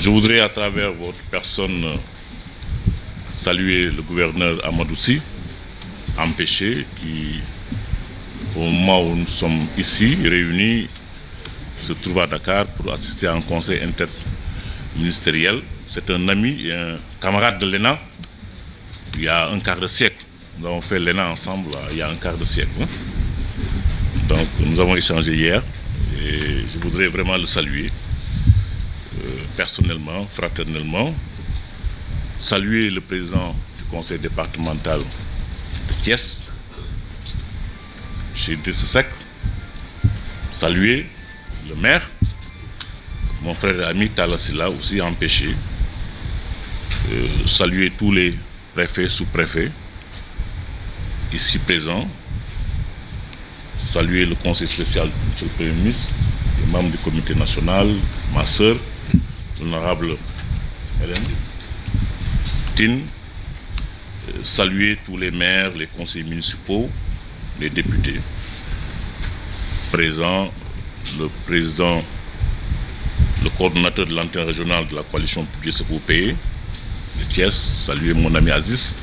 Je voudrais à travers votre personne saluer le gouverneur Amadou Sy, empêché, qui au moment où nous sommes ici réunis se trouve à Dakar pour assister à un conseil interministériel. C'est un ami et un camarade de l'ENA. Il y a un quart de siècle. Nous avons fait l'ENA ensemble il y a un quart de siècle. Donc nous avons échangé hier et je voudrais vraiment le saluer personnellement, fraternellement. Saluer le président du conseil départemental de Thiès, chez Seck. Saluer le maire, mon frère et ami Talla Sylla, aussi empêché. Saluer tous les préfets, sous-préfets, ici présents. Saluer le conseil spécial du Premier ministre, les membres du comité national, ma sœur, l'honorable Hélène Tine. Saluer tous les maires, les conseillers municipaux, les députés présents, le président, le coordonnateur de l'antenne régionale de la coalition Publier c'est pour payer de Thiès, saluer mon ami Aziz,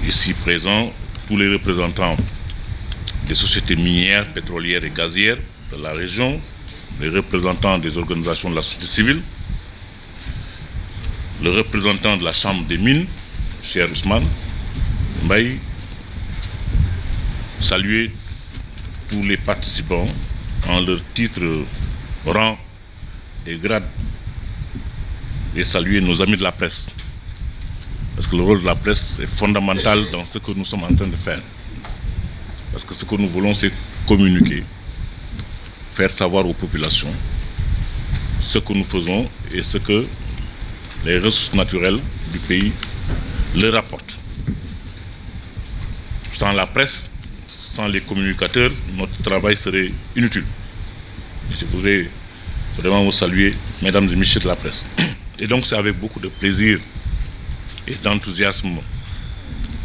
ici présents, tous les représentants des sociétés minières, pétrolières et gazières de la région, les représentants des organisations de la société civile, le représentant de la Chambre des mines, cher Ousmane Mbaye, saluer tous les participants en leur titre, rang et grade, et saluer nos amis de la presse. Parce que le rôle de la presse est fondamental dans ce que nous sommes en train de faire. Parce que ce que nous voulons, c'est communiquer, faire savoir aux populations ce que nous faisons et ce que les ressources naturelles du pays leur apportent. Sans la presse, sans les communicateurs, notre travail serait inutile. Je voudrais vraiment vous saluer, mesdames et messieurs de la presse. Et donc c'est avec beaucoup de plaisir et d'enthousiasme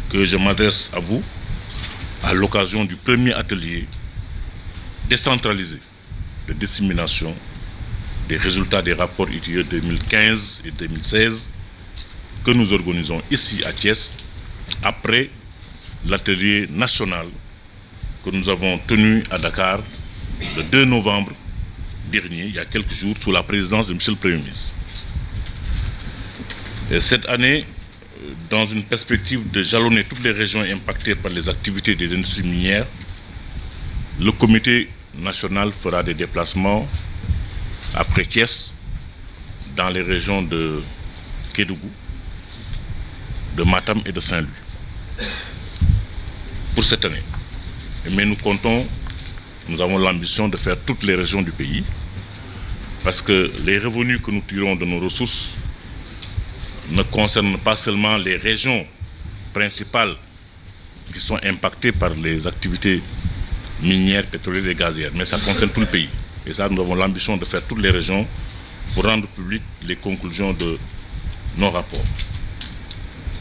que je m'adresse à vous à l'occasion du premier atelier décentralisé de dissémination des résultats des rapports ITIE 2015 et 2016 que nous organisons ici à Thiès après l'atelier national que nous avons tenu à Dakar le 2 novembre dernier, il y a quelques jours, sous la présidence de M. le Premier ministre. Et cette année, dans une perspective de jalonner toutes les régions impactées par les activités des industries minières, le comité national fera des déplacements après Thiès dans les régions de Kédougou, de Matam et de Saint-Louis pour cette année. Mais nous avons l'ambition de faire toutes les régions du pays parce que les revenus que nous tirons de nos ressources ne concernent pas seulement les régions principales qui sont impactées par les activités minières, pétrolières et gazières, mais ça concerne tout le pays. Et ça, nous avons l'ambition de faire toutes les régions pour rendre publiques les conclusions de nos rapports.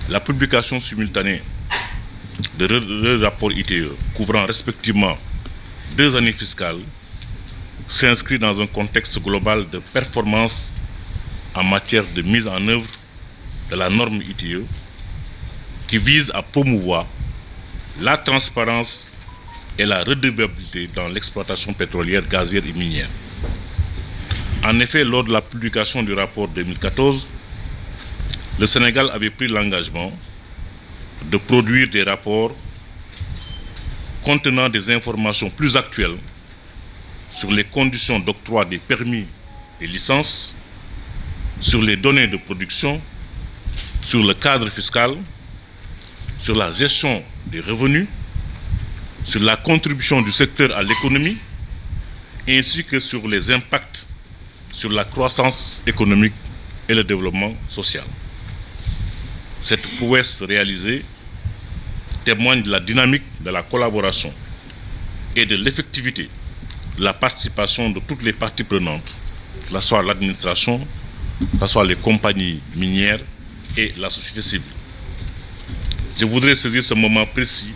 La publication simultanée de deux rapports ITE couvrant respectivement 2 années fiscales s'inscrit dans un contexte global de performance en matière de mise en œuvre de la norme ITE qui vise à promouvoir la transparence et la redevabilité dans l'exploitation pétrolière, gazière et minière. En effet, lors de la publication du rapport 2014, le Sénégal avait pris l'engagement de produire des rapports contenant des informations plus actuelles sur les conditions d'octroi des permis et licences, sur les données de production, sur le cadre fiscal, sur la gestion des revenus, sur la contribution du secteur à l'économie, ainsi que sur les impacts sur la croissance économique et le développement social. Cette prouesse réalisée témoigne de la dynamique de la collaboration et de l'effectivité de la participation de toutes les parties prenantes, que ce soit l'administration, que ce soit les compagnies minières et la société civile. Je voudrais saisir ce moment précis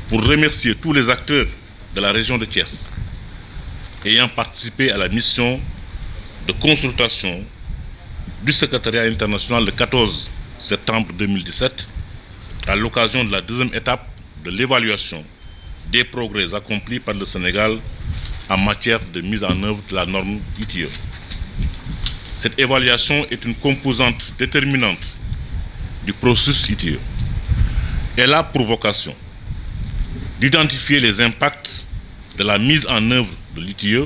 pour remercier tous les acteurs de la région de Thiès ayant participé à la mission de consultation du secrétariat international le 14 septembre 2017 à l'occasion de la deuxième étape de l'évaluation des progrès accomplis par le Sénégal en matière de mise en œuvre de la norme ITIE. Cette évaluation est une composante déterminante du processus ITIE. Elle a pour vocation d'identifier les impacts de la mise en œuvre de l'ITIE,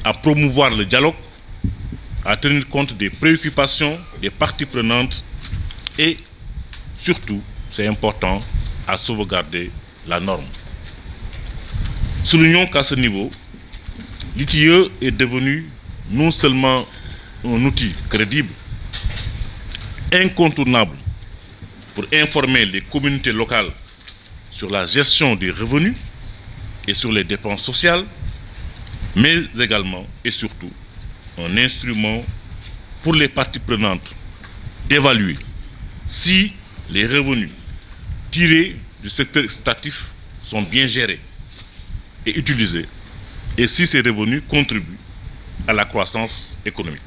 à promouvoir le dialogue, à tenir compte des préoccupations des parties prenantes et surtout, c'est important, à sauvegarder la norme. Soulignons qu'à ce niveau, l'ITIE est devenu non seulement un outil crédible, incontournable pour informer les communautés locales sur la gestion des revenus et sur les dépenses sociales, mais également et surtout un instrument pour les parties prenantes d'évaluer si les revenus tirés du secteur extractif sont bien gérés et utilisés et si ces revenus contribuent à la croissance économique.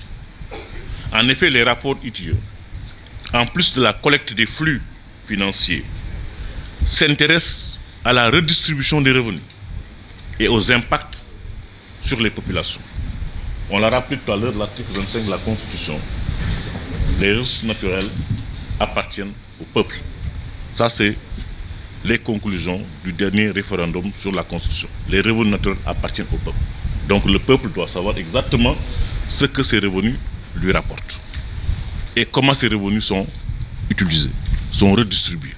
En effet, les rapports ITIE, en plus de la collecte des flux financiers, s'intéressent à la redistribution des revenus et aux impacts sur les populations. On l'a rappelé tout à l'heure, l'article 25 de la Constitution. Les ressources naturelles appartiennent au peuple. Ça, c'est les conclusions du dernier référendum sur la Constitution. Les revenus naturels appartiennent au peuple. Donc le peuple doit savoir exactement ce que ces revenus lui rapportent et comment ces revenus sont utilisés, sont redistribués.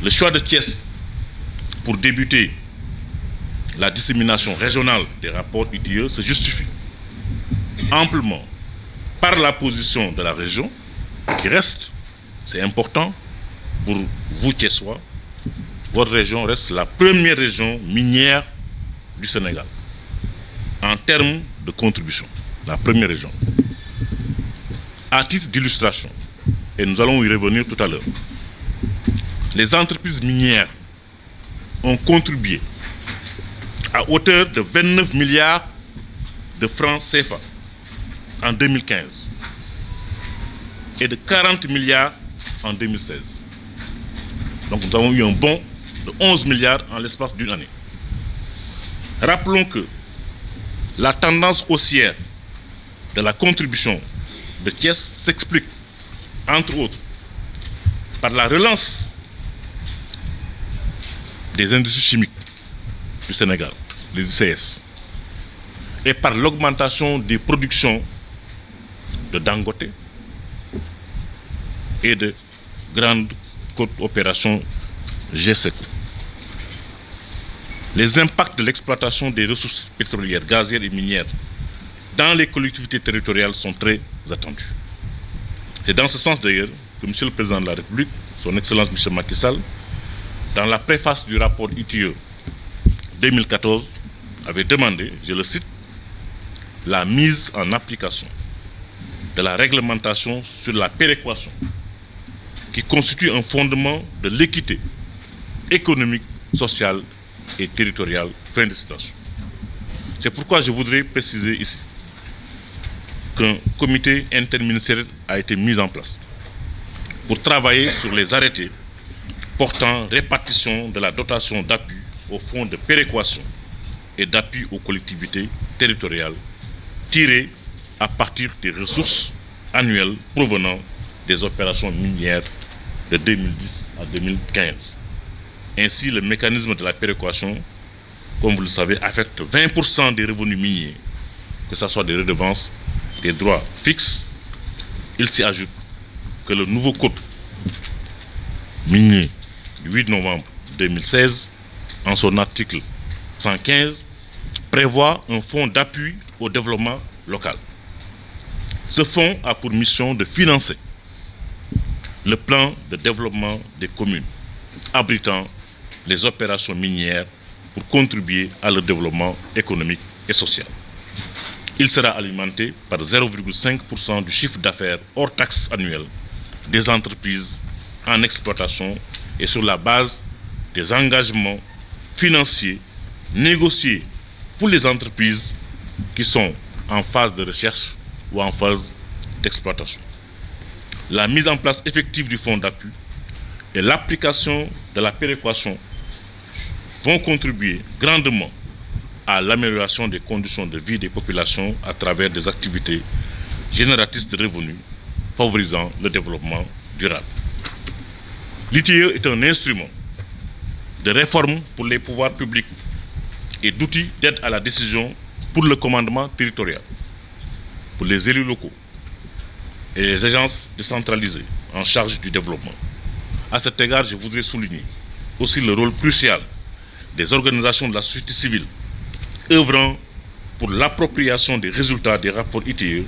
Le choix de Thiès pour débuter la dissémination régionale des rapports ITIE se justifie amplement par la position de la région qui reste, c'est important pour vous Thiessois, votre région reste la première région minière du Sénégal en termes de contribution, la première région. À titre d'illustration, et nous allons y revenir tout à l'heure, les entreprises minières ont contribué à hauteur de 29 milliards de francs CFA en 2015 et de 40 milliards en 2016. Donc nous avons eu un bond de 11 milliards en l'espace d'une année. Rappelons que la tendance haussière de la contribution de Thiès s'explique, entre autres, par la relance des industries chimiques du Sénégal, les ICS, et par l'augmentation des productions de Dangote et de grandes opérations GSECO. Les impacts de l'exploitation des ressources pétrolières, gazières et minières dans les collectivités territoriales sont très attendus. C'est dans ce sens d'ailleurs que M. le Président de la République, son Excellence M. Macky Sall, dans la préface du rapport ITIE 2014, avait demandé, je le cite, la mise en application de la réglementation sur la péréquation qui constitue un fondement de l'équité économique, sociale et territoriale. Fin de citation. C'est pourquoi je voudrais préciser ici qu'un comité interministériel a été mis en place pour travailler sur les arrêtés portant répartition de la dotation d'appui au fonds de péréquation et d'appui aux collectivités territoriales tirées à partir des ressources annuelles provenant des opérations minières de 2010 à 2015. Ainsi, le mécanisme de la péréquation, comme vous le savez, affecte 20% des revenus miniers, que ce soit des redevances, des droits fixes. Il s'y ajoute que le nouveau code minier du 8 novembre 2016, en son article 115, prévoit un fonds d'appui au développement local. Ce fonds a pour mission de financer le plan de développement des communes abritant les opérations minières pour contribuer à leur développement économique et social. Il sera alimenté par 0,5% du chiffre d'affaires hors taxe annuel des entreprises en exploitation et sur la base des engagements financiers négociés pour les entreprises qui sont en phase de recherche ou en phase d'exploitation. La mise en place effective du fonds d'appui et l'application de la péréquation vont contribuer grandement à l'amélioration des conditions de vie des populations à travers des activités génératrices de revenus, favorisant le développement durable. L'ITIE est un instrument de réforme pour les pouvoirs publics et d'outils d'aide à la décision pour le commandement territorial, pour les élus locaux et les agences décentralisées en charge du développement. À cet égard, je voudrais souligner aussi le rôle crucial des organisations de la société civile œuvrant pour l'appropriation des résultats des rapports ITIE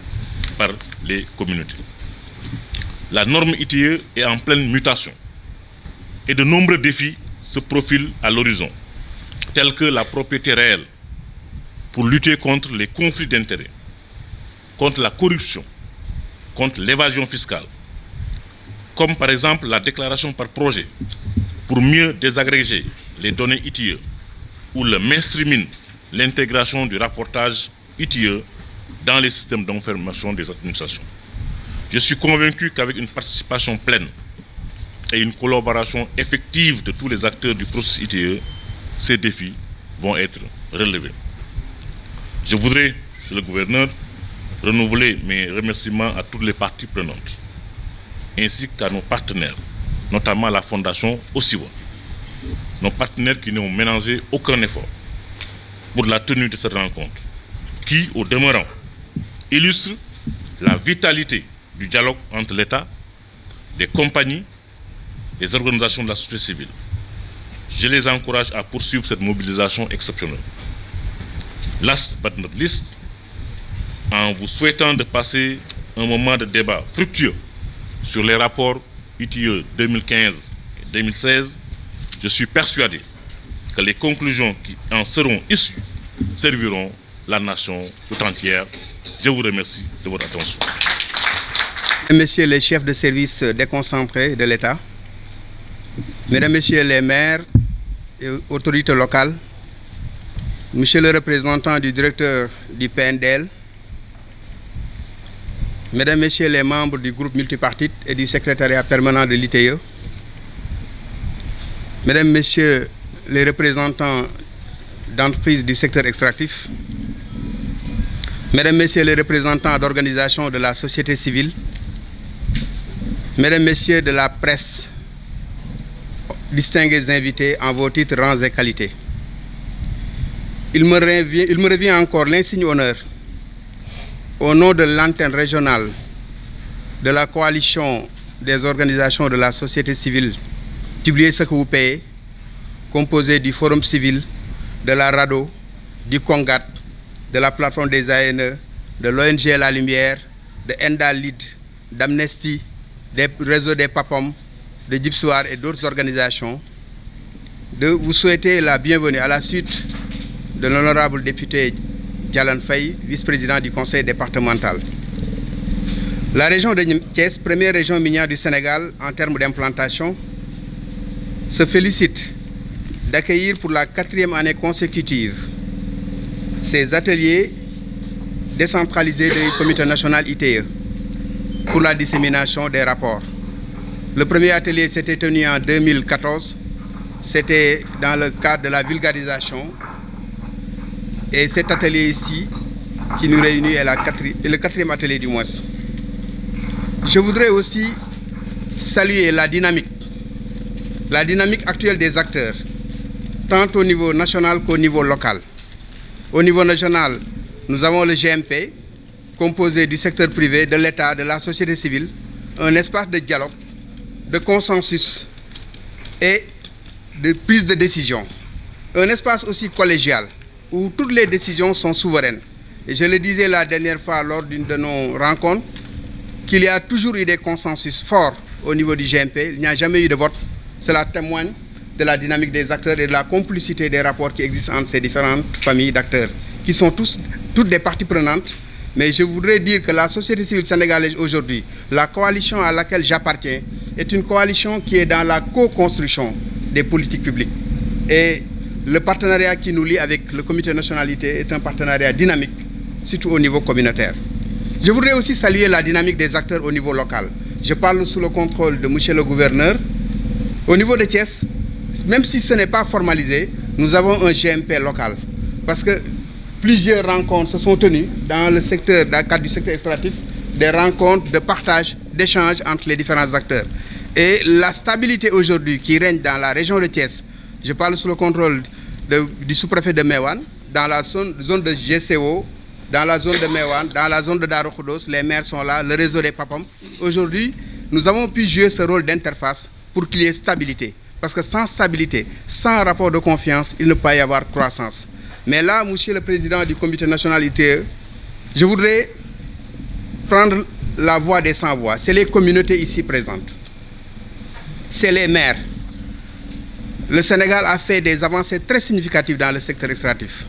par les communautés. La norme ITIE est en pleine mutation et de nombreux défis se profilent à l'horizon, tels que la propriété réelle pour lutter contre les conflits d'intérêts, contre la corruption, contre l'évasion fiscale, comme par exemple la déclaration par projet pour mieux désagréger les données ITIE ou le mainstreaming, l'intégration du rapportage ITIE dans les systèmes d'information des administrations. Je suis convaincu qu'avec une participation pleine et une collaboration effective de tous les acteurs du processus ITIE, ces défis vont être relevés. Je voudrais, Monsieur le Gouverneur, renouveler mes remerciements à toutes les parties prenantes, ainsi qu'à nos partenaires, notamment la Fondation Osiwa, nos partenaires qui n'ont ménagé aucun effort pour la tenue de cette rencontre, qui, au demeurant, illustre la vitalité du dialogue entre l'État, les compagnies, les organisations de la société civile. Je les encourage à poursuivre cette mobilisation exceptionnelle. Last but not least, en vous souhaitant de passer un moment de débat fructueux sur les rapports ITIE 2015 et 2016, je suis persuadé que les conclusions qui en seront issues serviront la nation tout entière. Je vous remercie de votre attention. Messieurs les chefs de service déconcentrés de l'État, Mesdames, Messieurs les maires et autorités locales, Monsieur le représentant du directeur du PNDL, Mesdames, Messieurs les membres du groupe multipartite et du secrétariat permanent de l'ITIE, Mesdames, Messieurs les représentants d'entreprises du secteur extractif, Mesdames, Messieurs les représentants d'organisations de la société civile, Mesdames, Messieurs de la presse, distingués invités en vos titres, rangs et qualités. Il me revient encore l'insigne honneur, au nom de l'antenne régionale de la coalition des organisations de la société civile, Publiez ce que vous payez, composée du Forum civil, de la RADO, du CONGAT, de la plateforme des ANE, de l'ONG La Lumière, de Endalid, d'Amnesty, des réseaux des PAPOM, de Dipsoir et d'autres organisations, de vous souhaiter la bienvenue à la suite de l'honorable député Dialan Faye, vice-président du conseil départemental. La région de Thiès, première région minière du Sénégal en termes d'implantation, se félicite d'accueillir pour la 4e année consécutive ces ateliers décentralisés du comité national ITIE pour la dissémination des rapports. Le premier atelier s'était tenu en 2014, c'était dans le cadre de la vulgarisation. Et cet atelier ici, qui nous réunit, est le 4e atelier du mois. Je voudrais aussi saluer la dynamique actuelle des acteurs, tant au niveau national qu'au niveau local. Au niveau national, nous avons le GMP, composé du secteur privé, de l'État, de la société civile, un espace de dialogue, de consensus et de prise de décision. Un espace aussi collégial, où toutes les décisions sont souveraines. Et je le disais la dernière fois lors d'une de nos rencontres, qu'il y a toujours eu des consensus forts au niveau du GMP. Il n'y a jamais eu de vote. Cela témoigne de la dynamique des acteurs et de la complicité des rapports qui existent entre ces différentes familles d'acteurs, qui sont toutes des parties prenantes. Mais je voudrais dire que la société civile sénégalaise aujourd'hui, la coalition à laquelle j'appartiens, est une coalition qui est dans la co-construction des politiques publiques. Et le partenariat qui nous lie avec le comité nationalité est un partenariat dynamique surtout au niveau communautaire. Je voudrais aussi saluer la dynamique des acteurs au niveau local. Je parle sous le contrôle de monsieur le gouverneur. Au niveau de Thiès, même si ce n'est pas formalisé, nous avons un GMP local. Parce que plusieurs rencontres se sont tenues dans le cadre du secteur extractif, des rencontres de partage, d'échange entre les différents acteurs. Et la stabilité aujourd'hui qui règne dans la région de Thiès, je parle sous le contrôle du sous-préfet de Mewan, dans la zone de GCO, dans la zone de Mewan, dans la zone de Darou Khoudoss, les maires sont là, le réseau des PAPAM. Aujourd'hui, nous avons pu jouer ce rôle d'interface pour qu'il y ait stabilité. Parce que sans stabilité, sans rapport de confiance, il ne peut pas y avoir croissance. Mais là, monsieur le président du comité national ITE, je voudrais prendre la voix des sans-voix. C'est les communautés ici présentes. C'est les maires. Le Sénégal a fait des avancées très significatives dans le secteur extractif.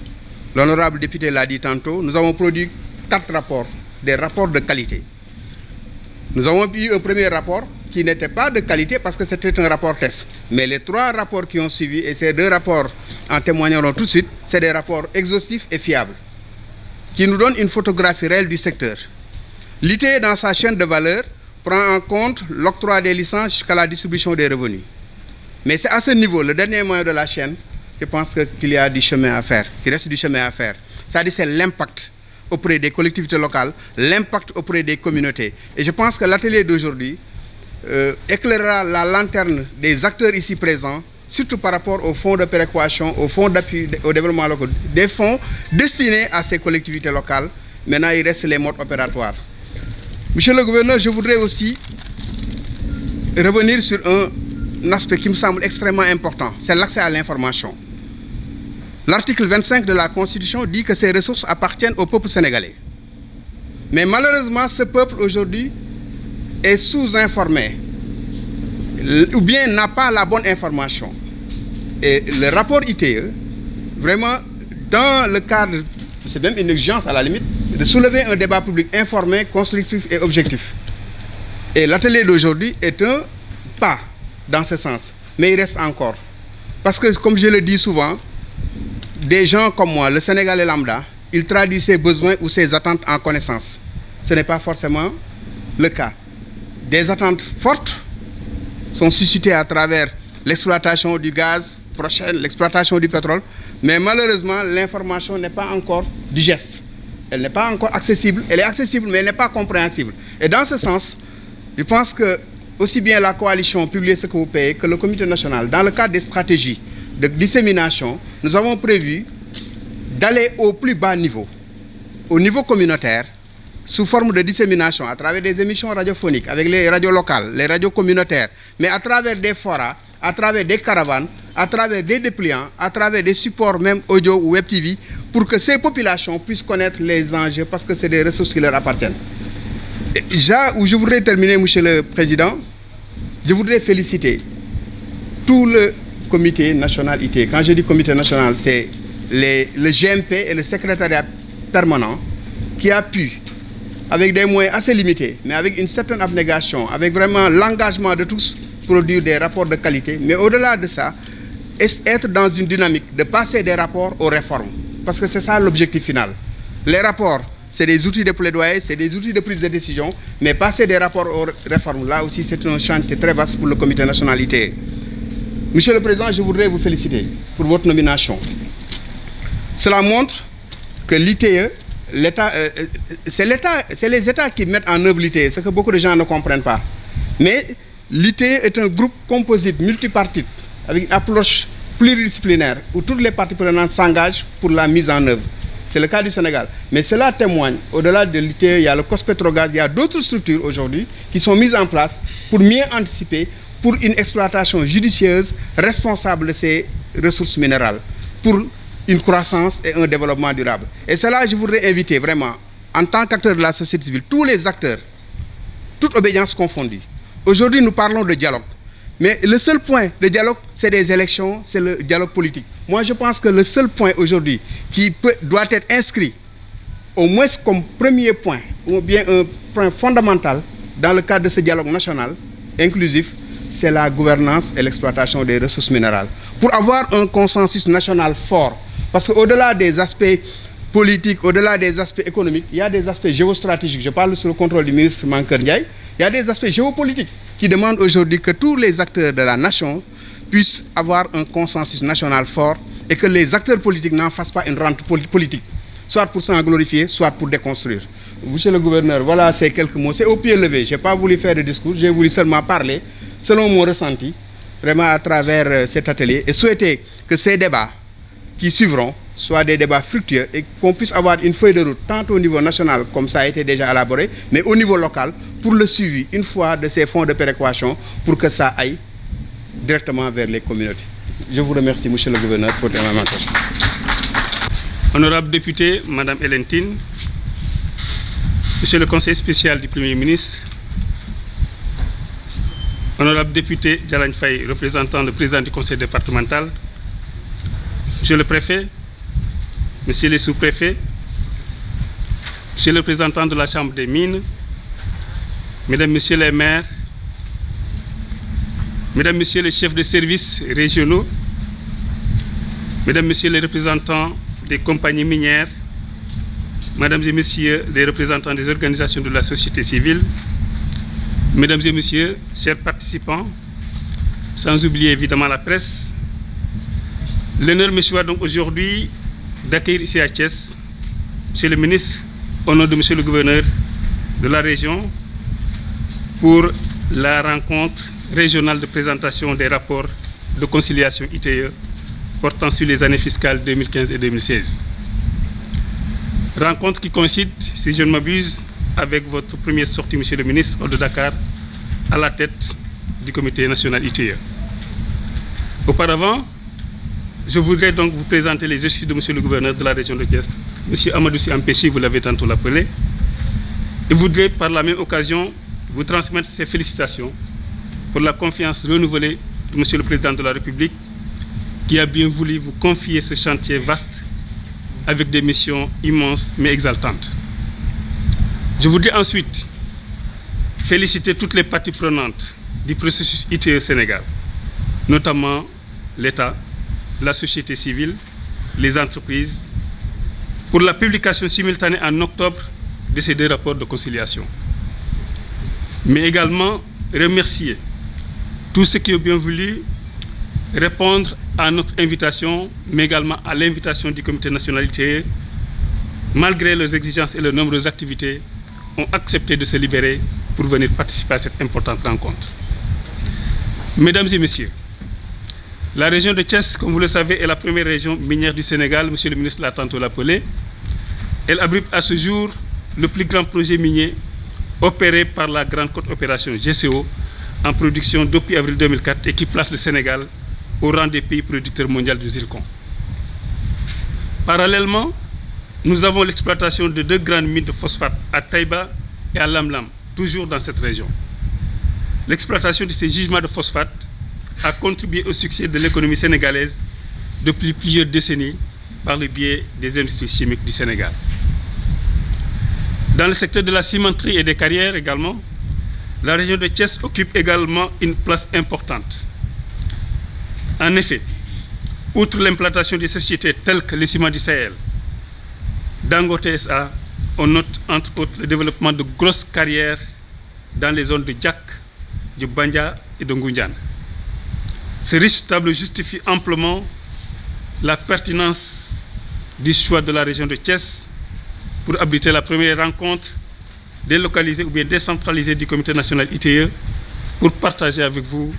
L'honorable député l'a dit tantôt, nous avons produit 4 rapports, des rapports de qualité. Nous avons eu un premier rapport qui n'était pas de qualité parce que c'était un rapport test. Mais les 3 rapports qui ont suivi, et ces 2 rapports en témoigneront tout de suite, c'est des rapports exhaustifs et fiables, qui nous donnent une photographie réelle du secteur. L'ITE, dans sa chaîne de valeur, prend en compte l'octroi des licences jusqu'à la distribution des revenus. Mais c'est à ce niveau, le dernier moyen de la chaîne, je pense qu'il y a du chemin à faire, qu'il reste du chemin à faire. C'est-à-dire c'est l'impact auprès des collectivités locales, l'impact auprès des communautés. Et je pense que l'atelier d'aujourd'hui éclairera la lanterne des acteurs ici présents, surtout par rapport aux fonds de péréquation, aux fonds d'appui au développement local, des fonds destinés à ces collectivités locales. Maintenant, il reste les modes opératoires. Monsieur le gouverneur, je voudrais aussi revenir sur un aspect qui me semble extrêmement important, c'est l'accès à l'information. L'article 25 de la Constitution dit que ces ressources appartiennent au peuple sénégalais. Mais malheureusement, ce peuple aujourd'hui est sous-informé ou bien n'a pas la bonne information. Et le rapport ITE, vraiment, dans le cadre, c'est même une exigence à la limite, de soulever un débat public informé, constructif et objectif. Et l'atelier d'aujourd'hui est un pas dans ce sens, mais il reste encore. Parce que, comme je le dis souvent, des gens comme moi, le Sénégalais lambda, ils traduisent ses besoins ou ses attentes en connaissance. Ce n'est pas forcément le cas. Des attentes fortes sont suscitées à travers l'exploitation du gaz prochaine, l'exploitation du pétrole, mais malheureusement, l'information n'est pas encore digeste. Elle n'est pas encore accessible. Elle est accessible, mais elle n'est pas compréhensible. Et dans ce sens, je pense que aussi bien la coalition Publiez ce que vous payez que le comité national, dans le cadre des stratégies de dissémination, nous avons prévu d'aller au plus bas niveau, au niveau communautaire, sous forme de dissémination, à travers des émissions radiophoniques, avec les radios locales, les radios communautaires, mais à travers des forats, à travers des caravanes, à travers des dépliants, à travers des supports même audio ou web TV, pour que ces populations puissent connaître les enjeux, parce que c'est des ressources qui leur appartiennent. Je voudrais terminer, Monsieur le Président, je voudrais féliciter tout le comité national IT. Quand je dis comité national, c'est le GMP et le secrétariat permanent qui a pu, avec des moyens assez limités, mais avec une certaine abnégation, avec vraiment l'engagement de tous, produire des rapports de qualité. Mais au-delà de ça, être dans une dynamique de passer des rapports aux réformes. Parce que c'est ça l'objectif final. Les rapports, c'est des outils de plaidoyer, c'est des outils de prise de décision, mais passer des rapports aux réformes, là aussi c'est un chantier très vaste pour le comité national IT. Monsieur le Président, je voudrais vous féliciter pour votre nomination. Cela montre que l'ITE, c'est les États qui mettent en œuvre l'ITE, ce que beaucoup de gens ne comprennent pas. Mais l'ITE est un groupe composite, multipartite, avec une approche pluridisciplinaire, où toutes les parties prenantes s'engagent pour la mise en œuvre. C'est le cas du Sénégal. Mais cela témoigne, au-delà de l'ITE, il y a le COS-Petrogaz, il y a d'autres structures aujourd'hui qui sont mises en place pour mieux anticiper, pour une exploitation judicieuse, responsable de ces ressources minérales, pour une croissance et un développement durable. Et cela, je voudrais inviter vraiment, en tant qu'acteur de la société civile, tous les acteurs, toute obédience confondue. Aujourd'hui, nous parlons de dialogue. Mais le seul point de dialogue, c'est des élections, c'est le dialogue politique. Moi, je pense que le seul point aujourd'hui qui doit être inscrit, au moins comme premier point, ou bien un point fondamental dans le cadre de ce dialogue national, inclusif, c'est la gouvernance et l'exploitation des ressources minérales. Pour avoir un consensus national fort, parce qu'au-delà des aspects politiques, au-delà des aspects économiques, il y a des aspects géostratégiques. Je parle sous le contrôle du ministre Mankeur Ndiaye. Il y a des aspects géopolitiques qui demandent aujourd'hui que tous les acteurs de la nation puissent avoir un consensus national fort et que les acteurs politiques n'en fassent pas une rente politique, soit pour s'en glorifier, soit pour déconstruire. Monsieur le gouverneur, voilà ces quelques mots. C'est au pied levé. Je n'ai pas voulu faire de discours, j'ai voulu seulement parler selon mon ressenti, vraiment à travers cet atelier, et souhaiter que ces débats qui suivront soient des débats fructueux et qu'on puisse avoir une feuille de route, tant au niveau national, comme ça a été déjà élaboré, mais au niveau local, pour le suivi, une fois de ces fonds de péréquation, pour que ça aille directement vers les communautés. Je vous remercie, monsieur le gouverneur, pour votre invitation. Honorable député, madame Hélène Tine, monsieur le conseiller spécial du Premier ministre, honorable député Dialagne Faye, représentant le président du conseil départemental, monsieur le préfet, monsieur les sous-préfets, monsieur le représentant de la Chambre des mines, mesdames, messieurs les maires, mesdames, messieurs les chefs de services régionaux, mesdames, messieurs les représentants des compagnies minières, mesdames et messieurs les représentants des organisations de la société civile, mesdames et messieurs, chers participants, sans oublier évidemment la presse, l'honneur me soit donc aujourd'hui d'accueillir ici à Thiès, monsieur le ministre, au nom de monsieur le gouverneur de la région, pour la rencontre régionale de présentation des rapports de conciliation ITE portant sur les années fiscales 2015 et 2016. Rencontre qui coïncide, si je ne m'abuse, avec votre première sortie, monsieur le ministre, de Dakar, à la tête du comité national ITE. Auparavant, je voudrais donc vous présenter les excuses de monsieur le gouverneur de la région de Thiès, monsieur Amadou Sy Ampéchi, vous l'avez tantôt appelé, et voudrais par la même occasion vous transmettre ses félicitations pour la confiance renouvelée de monsieur le président de la République, qui a bien voulu vous confier ce chantier vaste avec des missions immenses mais exaltantes. Je voudrais ensuite féliciter toutes les parties prenantes du processus ITE Sénégal, notamment l'État, la société civile, les entreprises, pour la publication simultanée en octobre de ces deux rapports de conciliation. Mais également remercier tous ceux qui ont bien voulu répondre à notre invitation, mais également à l'invitation du comité national ITE, malgré leurs exigences et leurs nombreuses activités, ont accepté de se libérer pour venir participer à cette importante rencontre. Mesdames et messieurs, la région de Thiès, comme vous le savez, est la première région minière du Sénégal, monsieur le ministre l'a tantôt appelé. Elle abrite à ce jour le plus grand projet minier opéré par la Grande Côte Opération GCO en production depuis avril 2004 et qui place le Sénégal au rang des pays producteurs mondiaux de zircon. Parallèlement, nous avons l'exploitation de deux grandes mines de phosphate à Taïba et à Lamlam, toujours dans cette région. L'exploitation de ces gisements de phosphate a contribué au succès de l'économie sénégalaise depuis plusieurs décennies par le biais des industries chimiques du Sénégal. Dans le secteur de la cimenterie et des carrières également, la région de Thiès occupe également une place importante. En effet, outre l'implantation des sociétés telles que les Ciments du Sahel, Dangote SA, on note entre autres le développement de grosses carrières dans les zones de Diack, de Bandia et de Ngoundiane. Ce riche tableau justifie amplement la pertinence du choix de la région de Thiès pour abriter la première rencontre délocalisée ou bien décentralisée du comité national ITE pour partager avec vous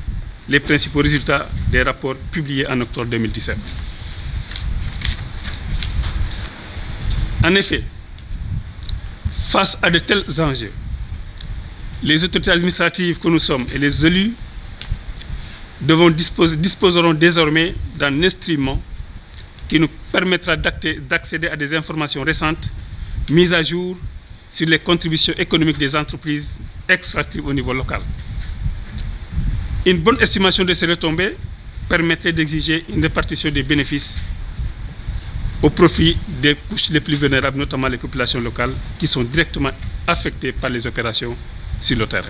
les principaux résultats des rapports publiés en octobre 2017. En effet, face à de tels enjeux, les autorités administratives que nous sommes et les élus disposeront désormais d'un instrument qui nous permettra d'accéder à des informations récentes mises à jour sur les contributions économiques des entreprises extractives au niveau local. Une bonne estimation de ces retombées permettrait d'exiger une répartition des bénéfices au profit des couches les plus vulnérables, notamment les populations locales, qui sont directement affectées par les opérations sur le terrain.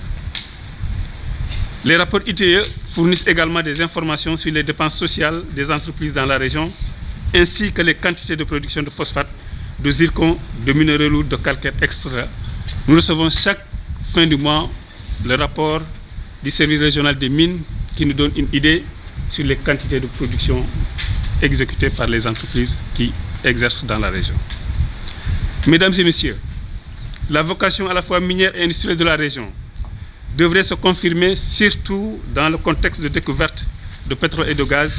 Les rapports ITE fournissent également des informations sur les dépenses sociales des entreprises dans la région, ainsi que les quantités de production de phosphate de zircon, de minerais lourds, de calcaire, etc. Nous recevons chaque fin du mois le rapport du service régional des mines qui nous donne une idée sur les quantités de production exécutées par les entreprises qui exercent dans la région. Mesdames et messieurs, la vocation à la fois minière et industrielle de la région devrait se confirmer surtout dans le contexte de découverte de pétrole et de gaz,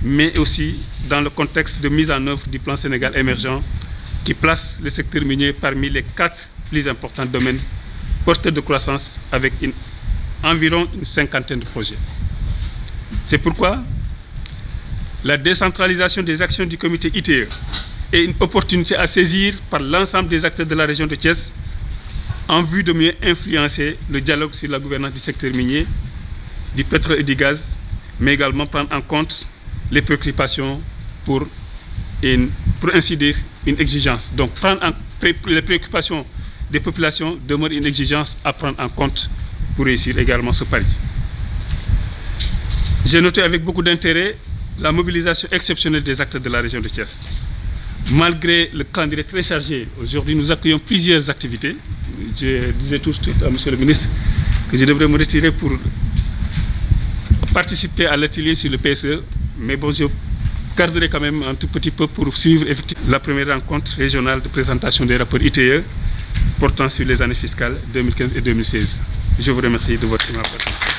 mais aussi dans le contexte de mise en œuvre du plan Sénégal émergent qui place le secteur minier parmi les 4 plus importants domaines porteurs de croissance avec environ une 50aine de projets. C'est pourquoi la décentralisation des actions du comité ITE est une opportunité à saisir par l'ensemble des acteurs de la région de Thiès en vue de mieux influencer le dialogue sur la gouvernance du secteur minier, du pétrole et du gaz, mais également prendre en compte les préoccupations pour ainsi dire une exigence. Donc les préoccupations des populations demeurent une exigence à prendre en compte pour réussir également ce pari. J'ai noté avec beaucoup d'intérêt la mobilisation exceptionnelle des acteurs de la région de Thiès. Malgré le calendrier très chargé, aujourd'hui nous accueillons plusieurs activités. Je disais tout de suite à M. le ministre que je devrais me retirer pour participer à l'atelier sur le PSE, mais bon, je garderai quand même un tout petit peu pour suivre effectivement la première rencontre régionale de présentation des rapports ITE portant sur les années fiscales 2015 et 2016. Je vous remercie de votre attention.